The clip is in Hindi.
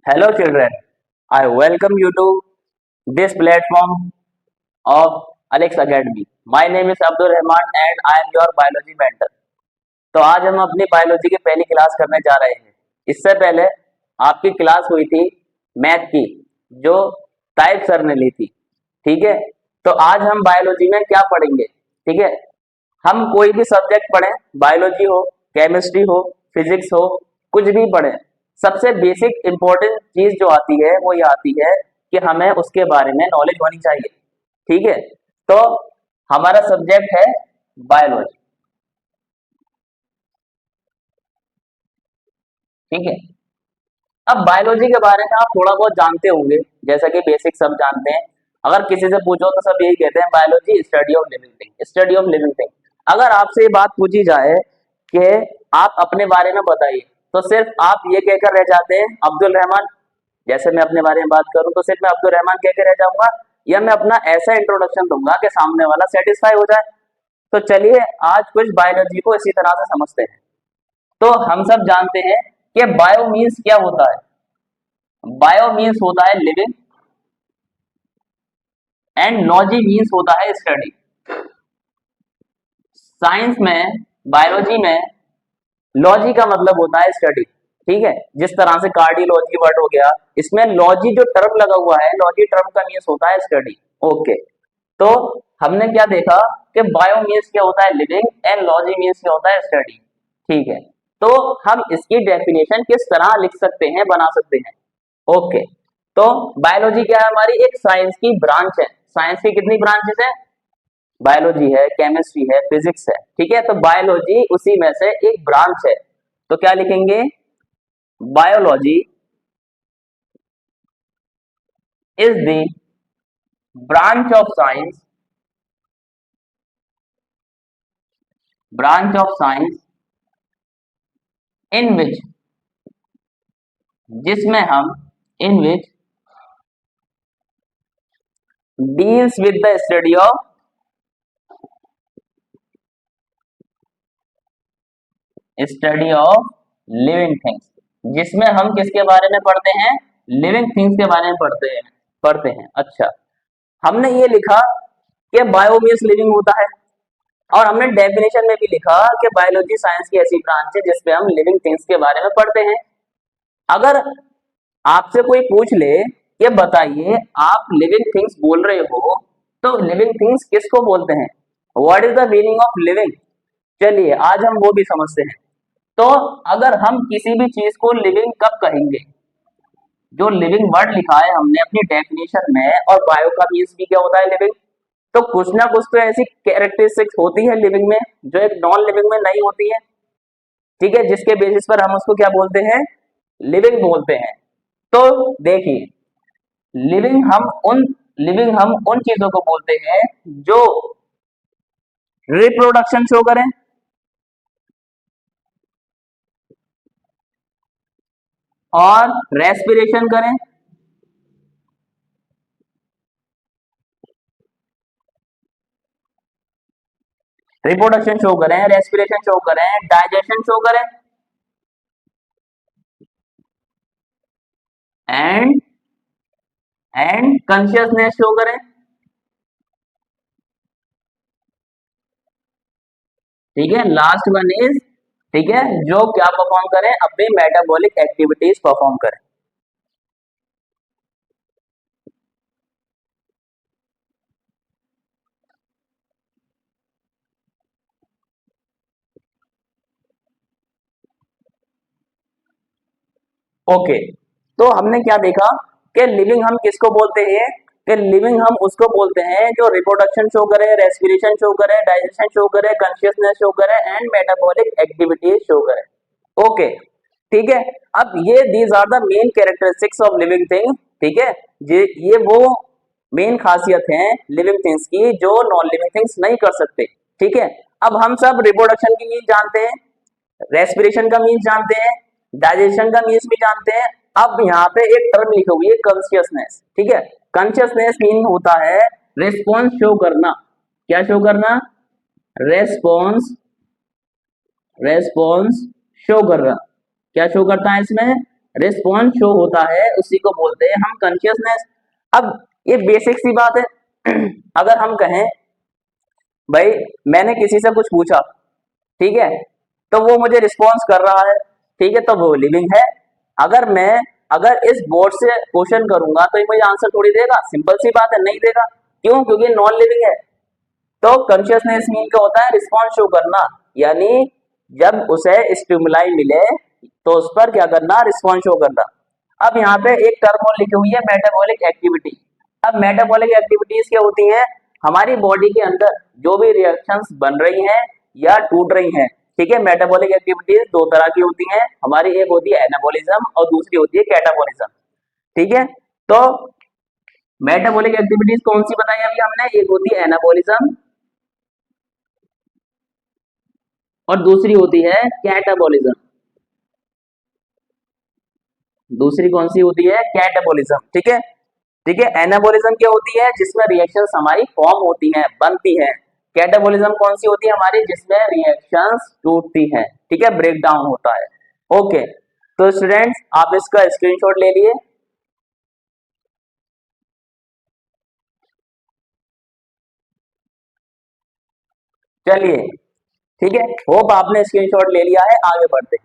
Hello children, I welcome you to this platform of Alex Academy. My name is Abdul Rahman and I am your biology mentor. तो आज हम अपनी बायोलॉजी की पहली क्लास करने जा रहे हैं। इससे पहले आपकी क्लास हुई थी मैथ की, जो ताइब सर ने ली थी। ठीक है, तो आज हम बायोलॉजी में क्या पढ़ेंगे? ठीक है, हम कोई भी सब्जेक्ट पढ़ें, बायोलॉजी हो, केमिस्ट्री हो, फिजिक्स हो, कुछ भी पढ़ें, सबसे बेसिक इंपॉर्टेंट चीज जो आती है वो ये आती है कि हमें उसके बारे में नॉलेज होनी चाहिए। ठीक है, तो हमारा सब्जेक्ट है बायोलॉजी। ठीक है, अब बायोलॉजी के बारे में आप थोड़ा बहुत जानते होंगे, जैसा कि बेसिक सब जानते हैं। अगर किसी से पूछो तो सब यही कहते हैं biology study of living thing, study of living thing. अगर आपसे ये बात पूछी जाए कि आप अपने बारे में बताइए, तो सिर्फ आप ये कहकर रह जाते हैं अब्दुल रहमान। जैसे मैं अपने बारे में बात करूं तो सिर्फ मैं अब्दुल रहमान कहकर रह जाऊंगा, या मैं अपना ऐसा इंट्रोडक्शन दूंगा कि सामने वाला सेटिस्फाई हो जाए। तो चलिए आज कुछ बायोलॉजी को इसी तरह से समझते हैं। तो हम सब जानते हैं कि बायो मीन्स क्या होता है। बायो मीन्स होता है लिविंग एंड लॉजी मीन्स होता है स्टडी। साइंस में, बायोलॉजी में लॉजी का मतलब होता है स्टडी। ठीक है, जिस तरह से कार्डियोलॉजी वर्ड हो गया, इसमें लॉजी जो टर्म लगा हुआ है, लॉजी टर्म का मीन्स होता है स्टडी। ओके, तो हमने क्या देखा कि बायो मीन्स क्या होता है लिविंग एंड लॉजी मीन्स क्या होता है स्टडी। ठीक है, तो हम इसकी डेफिनेशन किस तरह लिख सकते हैं, बना सकते हैं। ओके, तो बायोलॉजी क्या है? हमारी एक साइंस की ब्रांच है। साइंस की कितनी ब्रांचेस है? बायोलॉजी है, केमिस्ट्री है, फिजिक्स है। ठीक है, तो बायोलॉजी उसी में से एक ब्रांच है। तो क्या लिखेंगे? Biology is the branch of science, branch of science in which, जिसमें हम, in which deals with the study of, study of living things, जिसमें हम किसके बारे में पढ़ते हैं? लिविंग थिंग्स के बारे में पढ़ते हैं। अच्छा, हमने ये लिखा कि बायो मीन्स लिविंग होता है, और हमने डेफिनेशन में भी लिखा कि बायोलॉजी साइंस की ऐसी ब्रांच है जिसपे हम लिविंग थिंग्स के बारे में पढ़ते हैं। अगर आपसे कोई पूछ ले कि बताइए आप लिविंग थिंग्स बोल रहे हो, तो लिविंग थिंग्स किसको बोलते हैं? What is the meaning of living? चलिए आज हम वो भी समझते हैं। तो अगर हम किसी भी चीज को लिविंग कब कहेंगे? जो लिविंग वर्ड लिखा है हमने अपनी डेफिनेशन में, और बायो का मीन्स भी क्या होता है? लिविंग। तो कुछ ना कुछ तो ऐसी कैरेक्टरिस्टिक्स होती है लिविंग में जो एक नॉन लिविंग में नहीं होती है। ठीक है, जिसके बेसिस पर हम उसको क्या बोलते हैं? लिविंग बोलते हैं। तो देखिए, लिविंग हम उन लिविंग हम उन चीजों को बोलते हैं जो रिप्रोडक्शन शो करें, और रेस्पिरेशन करें, रिप्रोडक्शन शो करें, रेस्पिरेशन शो करें, डाइजेशन शो करें, एंड कॉन्शियसनेस शो करें। ठीक है, लास्ट वन इज, ठीक है, जो क्या परफॉर्म करें? अपनी मेटाबॉलिक एक्टिविटीज परफॉर्म करें। ओके, तो हमने क्या देखा कि लिविंग हम किसको बोलते हैं? कि लिविंग हम उसको बोलते हैं जो रिप्रोडक्शन शो करे, रेस्पिरेशन शो करे, डाइजेशन शो करे, कॉन्शियसनेस शो करे, एंड मेटाबॉलिक एक्टिविटीज शो करे। ओके, ठीक है। अब ये these are the main characteristics of living thing. ठीक है, ये वो मेन खासियत है लिविंग थिंग्स की जो नॉन लिविंग थिंग्स नहीं कर सकते। ठीक है, अब हम सब रिप्रोडक्शन की मीन जानते हैं, रेस्पिरेशन का मीन्स जानते हैं, डाइजेशन का मीन्स भी जानते हैं। अब यहाँ पे एक टर्म लिखी हुई है कॉन्शियसनेस। ठीक है, कॉन्शियसनेस मीन होता है रिस्पॉन्स शो करना। क्या शो करना? रेस्पॉन्स, रेस्पॉन्स शो करना। क्या शो करता है इसमें? रिस्पॉन्स शो होता है उसी को बोलते हैं हम कॉन्शियसनेस। अब ये बेसिक सी बात है अगर हम कहें भाई मैंने किसी से कुछ पूछा, ठीक है, तो वो मुझे रिस्पॉन्स कर रहा है, ठीक है, तो वो लिविंग है। अगर इस बोर्ड से क्वेश्चन करूंगा तो ये मुझे आंसर थोड़ी देगा, सिंपल सी बात है, नहीं देगा। क्यों? क्योंकि नॉन लिविंग है। तो कॉन्शियसनेस मीन क्या होता है? रिस्पॉन्स शो करना, यानी जब उसे स्टिमुलाई मिले तो उस पर क्या करना? रिस्पॉन्स शो करना। अब यहाँ पे एक टर्म और लिखी हुई है, मेटाबॉलिक एक्टिविटी। अब मेटाबॉलिक एक्टिविटीज क्या होती हैं? हमारी बॉडी के अंदर जो भी रिएक्शंस बन रही हैं या टूट रही हैं, ठीक है। मेटाबॉलिक एक्टिविटीज दो तरह की होती हैं हमारी, एक होती है एनाबॉलिज्म और दूसरी होती है कैटाबॉलिज्म, ठीक है। तो मेटाबॉलिक एक्टिविटीज कौन सी बताई अभी हमने? एक होती है एनाबॉलिज्म और दूसरी होती है कैटाबॉलिज्म। दूसरी कौन सी होती है? कैटाबॉलिज्म, ठीक है। ठीक है, एनाबॉलिज्म क्या होती है? जिसमें रिएक्शंस हमारी फॉर्म होती हैं, बनती हैं। कैटाबॉलिज्म कौन सी होती है हमारी? जिसमें रिएक्शंस टूटती हैं, ठीक है, ब्रेक डाउन होता है। ओके, तो स्टूडेंट्स आप इसका स्क्रीनशॉट ले लिए। चलिए, ठीक है, होप आपने स्क्रीनशॉट ले लिया है, आगे बढ़ते हैं।